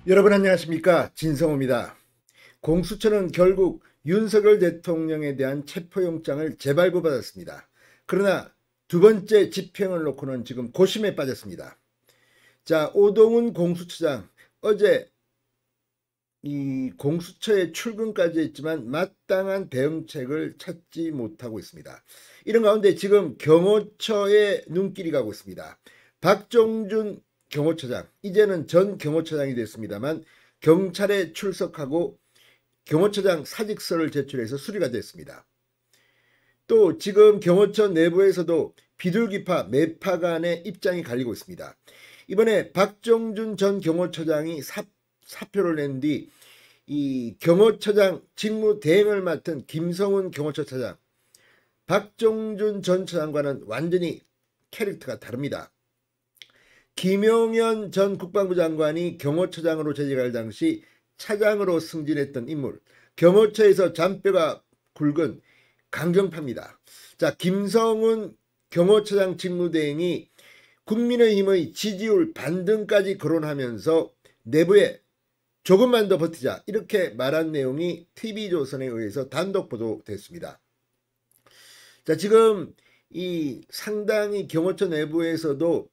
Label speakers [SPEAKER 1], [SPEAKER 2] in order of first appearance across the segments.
[SPEAKER 1] 여러분 안녕하십니까, 진성호입니다. 공수처는 결국 윤석열 대통령에 대한 체포영장을 재발부받았습니다. 그러나 두 번째 집행을 놓고는 지금 고심에 빠졌습니다. 자, 오동훈 공수처장 어제 이 공수처에 출근까지 했지만 마땅한 대응책을 찾지 못하고 있습니다. 이런 가운데 지금 경호처에 눈길이 가고 있습니다. 박종준 경호처장, 이제는 전 경호처장이 됐습니다만 경찰에 출석하고 경호처장 사직서를 제출해서 수리가 됐습니다. 또 지금 경호처 내부에서도 비둘기파 매파 간의 입장이 갈리고 있습니다. 이번에 박종준 전 경호처장이 사표를 낸 뒤 이 경호처장 직무 대행을 맡은 김성훈 경호처 차장, 박종준 전 처장과는 완전히 캐릭터가 다릅니다. 김용현 전 국방부 장관이 경호처장으로 재직할 당시 차장으로 승진했던 인물, 경호처에서 잔뼈가 굵은 강경파입니다. 자, 김성훈 경호처장 직무대행이 국민의힘의 지지율 반등까지 거론하면서 내부에 조금만 더 버티자 이렇게 말한 내용이 TV조선에 의해서 단독 보도됐습니다. 자, 지금 이 상당히 경호처 내부에서도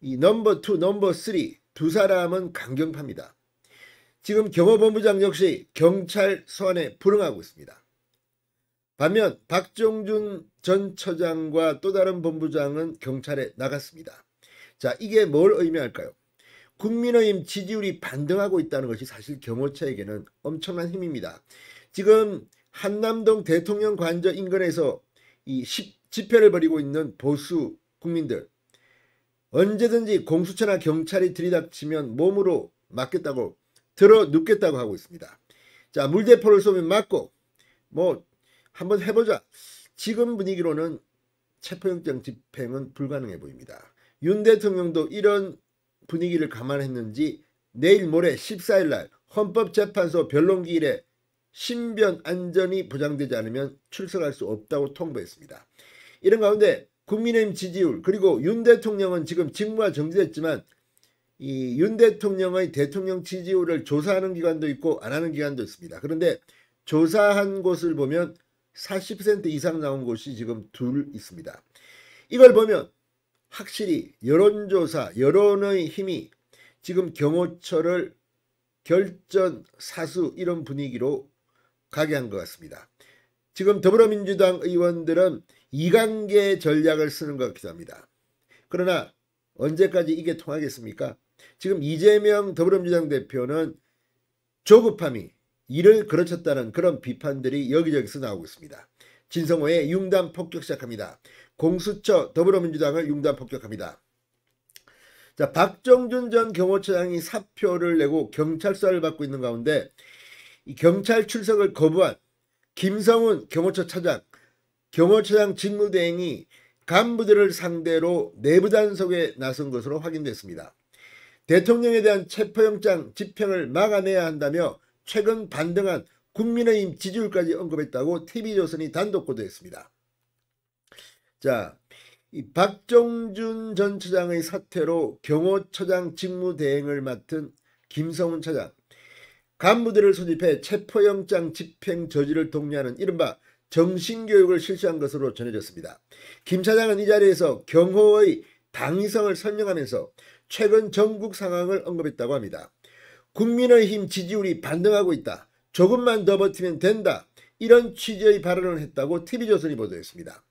[SPEAKER 1] 이 넘버 2, 넘버 3 두 사람은 강경파입니다. 지금 경호본부장 역시 경찰 소환에 불응하고 있습니다. 반면 박종준 전 처장과 또 다른 본부장은 경찰에 나갔습니다. 자, 이게 뭘 의미할까요? 국민의힘 지지율이 반등하고 있다는 것이 사실 경호처에게는 엄청난 힘입니다. 지금 한남동 대통령 관저 인근에서 이 집회를 벌이고 있는 보수 국민들, 언제든지 공수처나 경찰이 들이닥치면 몸으로 맞겠다고 들어 눕겠다고 하고 있습니다. 자, 물대포를 쏘면 맞고 뭐 한번 해보자. 지금 분위기로는 체포영장 집행은 불가능해 보입니다. 윤 대통령도 이런 분위기를 감안했는지 내일 모레 14일 날 헌법재판소 변론기일에 신변 안전이 보장되지 않으면 출석할 수 없다고 통보했습니다. 이런 가운데 국민의힘 지지율, 그리고 윤 대통령은 지금 직무가 정지됐지만 이 윤 대통령의 대통령 지지율을 조사하는 기관도 있고 안 하는 기관도 있습니다. 그런데 조사한 곳을 보면 40% 이상 나온 곳이 지금 둘 있습니다. 이걸 보면 확실히 여론조사, 여론의 힘이 지금 경호처를 결전, 사수 이런 분위기로 가게 한 것 같습니다. 지금 더불어민주당 의원들은 이관계 전략을 쓰는 것 같기도 합니다. 그러나 언제까지 이게 통하겠습니까? 지금 이재명 더불어민주당 대표는 조급함이 이를 그르쳤다는 그런 비판들이 여기저기서 나오고 있습니다. 진성호의 융단 폭격 시작합니다. 공수처 더불어민주당을 융단 폭격합니다. 자, 박정준 전 경호처장이 사표를 내고 경찰 수사를 받고 있는 가운데 이 경찰 출석을 거부한 김성훈 경호처 차장, 경호처장 직무대행이 간부들을 상대로 내부 단속에 나선 것으로 확인됐습니다. 대통령에 대한 체포영장 집행을 막아내야 한다며 최근 반등한 국민의힘 지지율까지 언급했다고 TV조선이 단독 보도했습니다. 자, 이 박정준 전 처장의 사퇴로 경호처장 직무대행을 맡은 김성훈 차장, 간부들을 소집해 체포영장 집행 저지를 독려하는 이른바 정신교육을 실시한 것으로 전해졌습니다. 김 차장은 이 자리에서 경호의 당위성을 설명하면서 최근 전국 상황을 언급했다고 합니다. 국민의힘 지지율이 반등하고 있다. 조금만 더 버티면 된다. 이런 취지의 발언을 했다고 TV조선이 보도했습니다.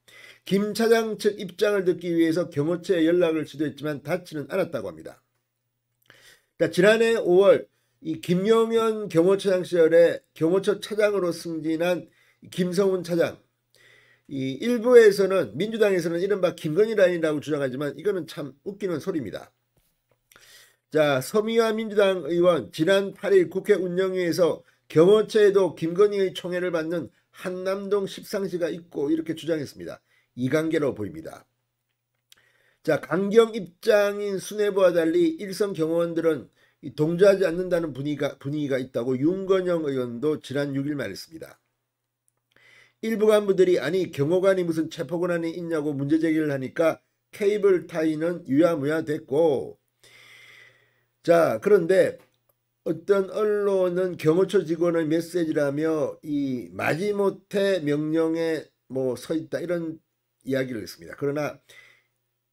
[SPEAKER 1] 김 차장 측 입장을 듣기 위해서 경호처에 연락을 시도했지만 닿지는 않았다고 합니다. 그러니까 지난해 5월 이 김용현 경호처장 시절에 경호처 차장으로 승진한 김성훈 차장, 이 일부에서는 민주당에서는 이른바 김건희 라인이라고 주장하지만 이거는 참 웃기는 소리입니다. 자, 서미화 민주당 의원 지난 8일 국회 운영위에서 경호처에도 김건희의 총애를 받는 한남동 십상시가 있고 이렇게 주장했습니다. 이관계로 보입니다. 자, 강경 입장인 수뇌부와 달리 일선 경호원들은 동조하지 않는다는 분위기가 있다고 윤건영 의원도 지난 6일 말했습니다. 일부 간부들이 아니 경호관이 무슨 체포권한이 있냐고 문제 제기를 하니까 케이블 타이는 유야무야 됐고, 자, 그런데 어떤 언론은 경호처 직원의 메시지라며 이 마지못해 명령에 뭐 서 있다 이런 이야기를 했습니다. 그러나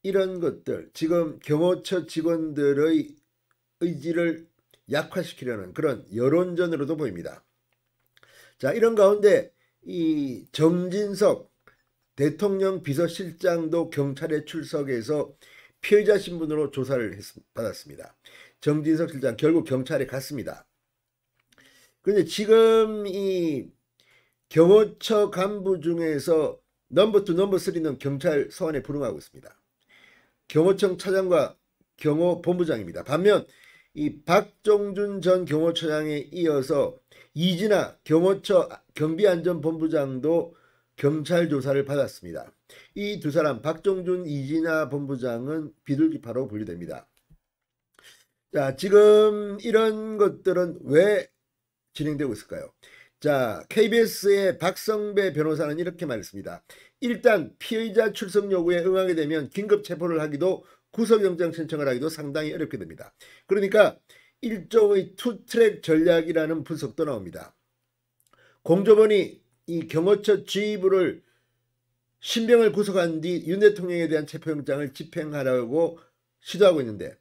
[SPEAKER 1] 이런 것들 지금 경호처 직원들의 의지를 약화시키려는 그런 여론전으로도 보입니다. 자, 이런 가운데 이 정진석 대통령 비서실장도 경찰에 출석해서 피의자 신분으로 조사를 받았습니다. 정진석 실장 결국 경찰에 갔습니다. 그런데 지금 이 경호처 간부 중에서 넘버 2, 넘버 3는 경찰 소환에 불응하고 있습니다. 경호청 차장과 경호본부장입니다. 반면 이 박종준 전 경호처장에 이어서 이진아 경호처 경비안전본부장도 경찰 조사를 받았습니다. 이 두 사람 박종준, 이진아 본부장은 비둘기파로 분류됩니다. 자, 지금 이런 것들은 왜 진행되고 있을까요? 자, KBS의 박성배 변호사는 이렇게 말했습니다. 일단 피의자 출석 요구에 응하게 되면 긴급 체포를 하기도 구속영장 신청을 하기도 상당히 어렵게 됩니다. 그러니까 일종의 투트랙 전략이라는 분석도 나옵니다. 공조본이 이 경호처 지휘부를 신병을 구속한 뒤 윤 대통령에 대한 체포영장을 집행하려고 시도하고 있는데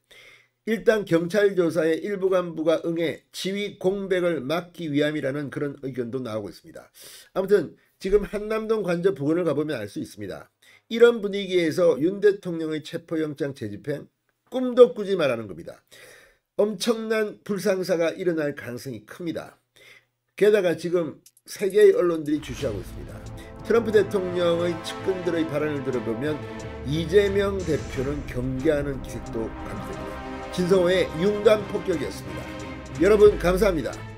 [SPEAKER 1] 일단 경찰 조사에 일부 간부가 응해 지휘 공백을 막기 위함이라는 그런 의견도 나오고 있습니다. 아무튼 지금 한남동 관저 부근을 가보면 알 수 있습니다. 이런 분위기에서 윤 대통령의 체포영장 재집행 꿈도 꾸지 말라는 겁니다. 엄청난 불상사가 일어날 가능성이 큽니다. 게다가 지금 세계의 언론들이 주시하고 있습니다. 트럼프 대통령의 측근들의 발언을 들어보면 이재명 대표는 경계하는 기색도 감지됩니다. 진성호의 융단 폭격이었습니다. 여러분 감사합니다.